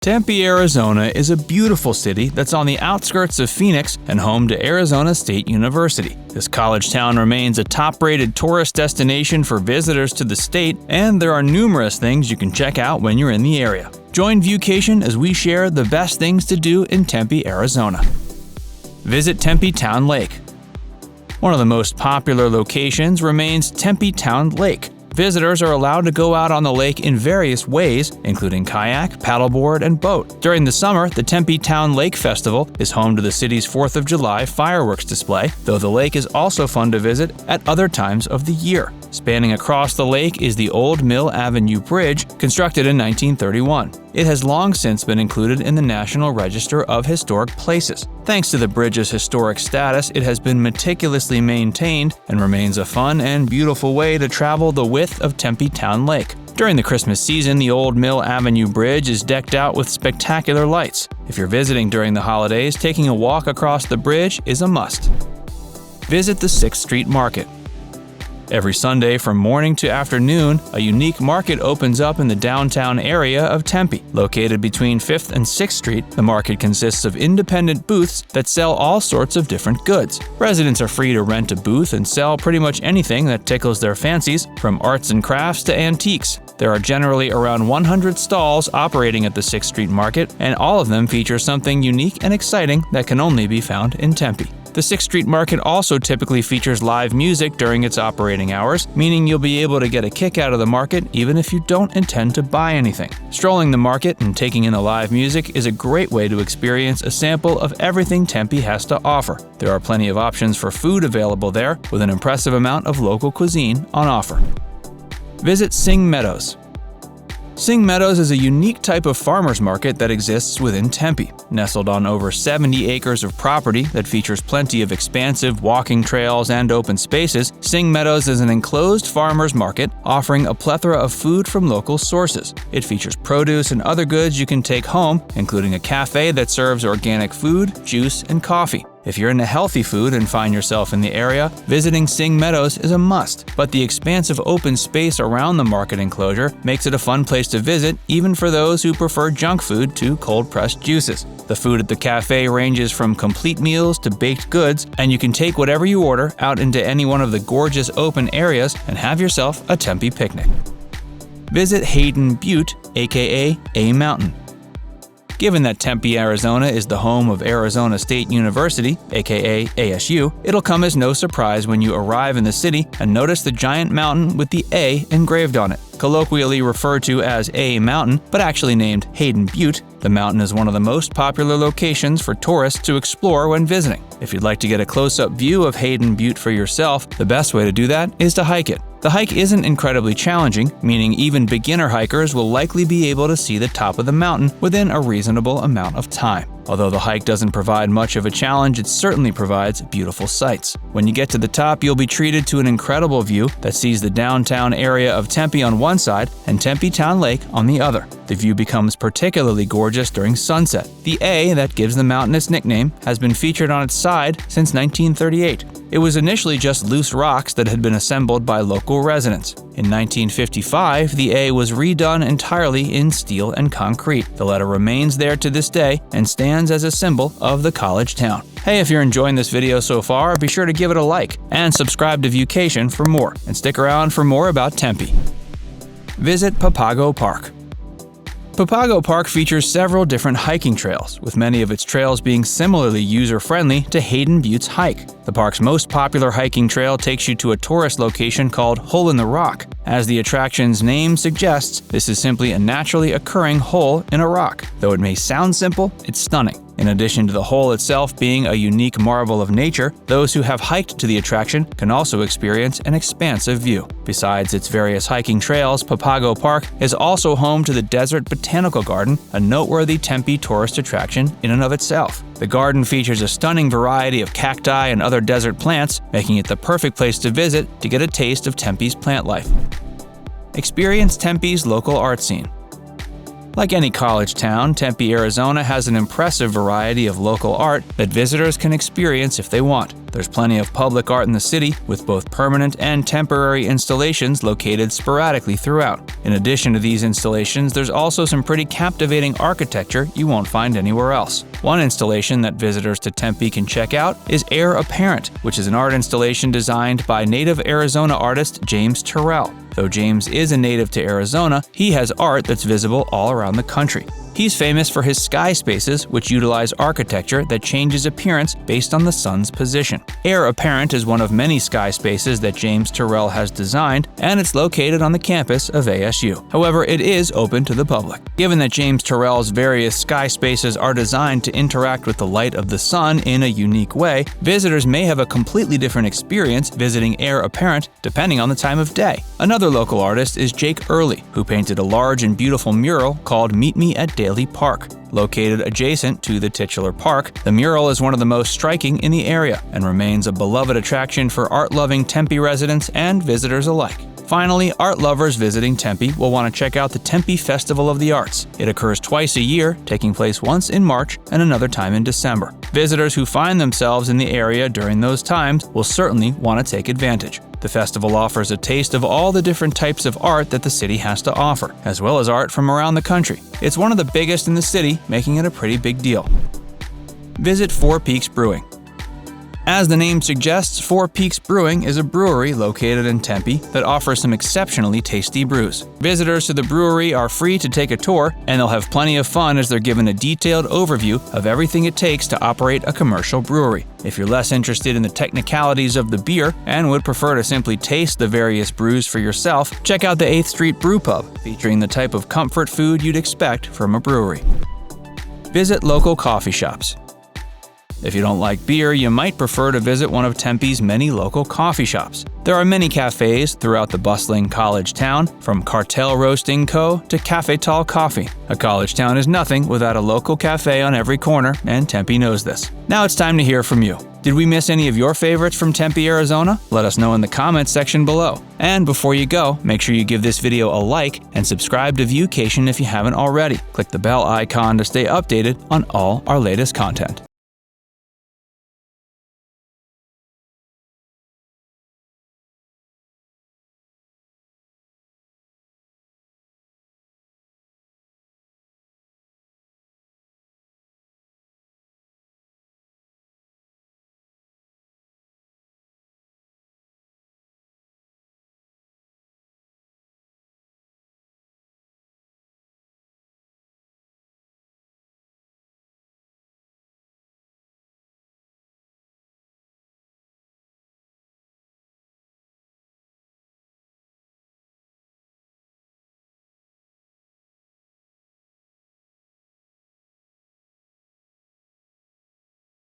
Tempe, Arizona is a beautiful city that's on the outskirts of Phoenix and home to Arizona State University. This college town remains a top-rated tourist destination for visitors to the state, and there are numerous things you can check out when you're in the area. Join Viewcation as we share the best things to do in Tempe, Arizona. Visit Tempe Town Lake. One of the most popular locations remains Tempe Town Lake. Visitors are allowed to go out on the lake in various ways, including kayak, paddleboard, and boat. During the summer, the Tempe Town Lake Festival is home to the city's 4th of July fireworks display, though the lake is also fun to visit at other times of the year. Spanning across the lake is the Old Mill Avenue Bridge, constructed in 1931. It has long since been included in the National Register of Historic Places. Thanks to the bridge's historic status, it has been meticulously maintained and remains a fun and beautiful way to travel the width of Tempe Town Lake. During the Christmas season, the Old Mill Avenue Bridge is decked out with spectacular lights. If you're visiting during the holidays, taking a walk across the bridge is a must. Visit the 6th Street Market. Every Sunday from morning to afternoon, a unique market opens up in the downtown area of Tempe. Located between 5th and 6th Street, the market consists of independent booths that sell all sorts of different goods. Residents are free to rent a booth and sell pretty much anything that tickles their fancies, from arts and crafts to antiques. There are generally around 100 stalls operating at the 6th Street Market, and all of them feature something unique and exciting that can only be found in Tempe. The 6th Street Market also typically features live music during its operating hours, meaning you'll be able to get a kick out of the market even if you don't intend to buy anything. Strolling the market and taking in the live music is a great way to experience a sample of everything Tempe has to offer. There are plenty of options for food available there, with an impressive amount of local cuisine on offer. Visit Singh Meadows. Singh Meadows is a unique type of farmers market that exists within Tempe. Nestled on over 70 acres of property that features plenty of expansive walking trails and open spaces, Singh Meadows is an enclosed farmers market offering a plethora of food from local sources. It features produce and other goods you can take home, including a cafe that serves organic food, juice, and coffee. If you're into healthy food and find yourself in the area, visiting Singh Meadows is a must, but the expansive open space around the market enclosure makes it a fun place to visit, even for those who prefer junk food to cold-pressed juices. The food at the cafe ranges from complete meals to baked goods, and you can take whatever you order out into any one of the gorgeous open areas and have yourself a Tempe picnic. Visit Hayden Butte, aka A Mountain. Given that Tempe, Arizona is the home of Arizona State University, aka ASU, it'll come as no surprise when you arrive in the city and notice the giant mountain with the A engraved on it. Colloquially referred to as A Mountain, but actually named Hayden Butte, the mountain is one of the most popular locations for tourists to explore when visiting. If you'd like to get a close-up view of Hayden Butte for yourself, the best way to do that is to hike it. The hike isn't incredibly challenging, meaning even beginner hikers will likely be able to see the top of the mountain within a reasonable amount of time. Although the hike doesn't provide much of a challenge, it certainly provides beautiful sights. When you get to the top, you'll be treated to an incredible view that sees the downtown area of Tempe on one side and Tempe Town Lake on the other. The view becomes particularly gorgeous during sunset. The A that gives the mountain its nickname has been featured on its side since 1938. It was initially just loose rocks that had been assembled by local residents. In 1955, the A was redone entirely in steel and concrete. The letter remains there to this day and stands as a symbol of the college town. Hey, if you're enjoying this video so far, be sure to give it a like and subscribe to Viewcation for more, and stick around for more about Tempe. Visit Papago Park. Papago Park features several different hiking trails, with many of its trails being similarly user-friendly to Hayden Butte's hike. The park's most popular hiking trail takes you to a tourist location called Hole in the Rock. As the attraction's name suggests, this is simply a naturally occurring hole in a rock. Though it may sound simple, it's stunning. In addition to the hole itself being a unique marvel of nature, those who have hiked to the attraction can also experience an expansive view. Besides its various hiking trails, Papago Park is also home to the Desert Botanical Garden, a noteworthy Tempe tourist attraction in and of itself. The garden features a stunning variety of cacti and other desert plants, making it the perfect place to visit to get a taste of Tempe's plant life. Experience Tempe's local art scene. Like any college town, Tempe, Arizona has an impressive variety of local art that visitors can experience if they want. There's plenty of public art in the city, with both permanent and temporary installations located sporadically throughout. In addition to these installations, there's also some pretty captivating architecture you won't find anywhere else. One installation that visitors to Tempe can check out is Heir Apparent, which is an art installation designed by native Arizona artist James Turrell. Though James is a native to Arizona, he has art that's visible all around the country. He's famous for his Skyspaces, which utilize architecture that changes appearance based on the sun's position. Heir Apparent is one of many Skyspaces that James Turrell has designed, and it's located on the campus of ASU. However, it is open to the public. Given that James Turrell's various Skyspaces are designed to interact with the light of the sun in a unique way, visitors may have a completely different experience visiting Heir Apparent depending on the time of day. Another local artist is Jake Early, who painted a large and beautiful mural called Meet Me at Daly Park. Located adjacent to the titular park, the mural is one of the most striking in the area and remains a beloved attraction for art-loving Tempe residents and visitors alike. Finally, art lovers visiting Tempe will want to check out the Tempe Festival of the Arts. It occurs twice a year, taking place once in March and another time in December. Visitors who find themselves in the area during those times will certainly want to take advantage. The festival offers a taste of all the different types of art that the city has to offer, as well as art from around the country. It's one of the biggest in the city, making it a pretty big deal. Visit Four Peaks Brewing. As the name suggests, Four Peaks Brewing is a brewery located in Tempe that offers some exceptionally tasty brews. Visitors to the brewery are free to take a tour, and they'll have plenty of fun as they're given a detailed overview of everything it takes to operate a commercial brewery. If you're less interested in the technicalities of the beer and would prefer to simply taste the various brews for yourself, check out the 8th Street Brew Pub, featuring the type of comfort food you'd expect from a brewery. Visit local coffee shops. If you don't like beer, you might prefer to visit one of Tempe's many local coffee shops. There are many cafes throughout the bustling college town, from Cartel Roasting Co. to Cafe Tall Coffee. A college town is nothing without a local cafe on every corner, and Tempe knows this. Now it's time to hear from you. Did we miss any of your favorites from Tempe, Arizona? Let us know in the comments section below. And before you go, make sure you give this video a like and subscribe to Viewcation if you haven't already. Click the bell icon to stay updated on all our latest content.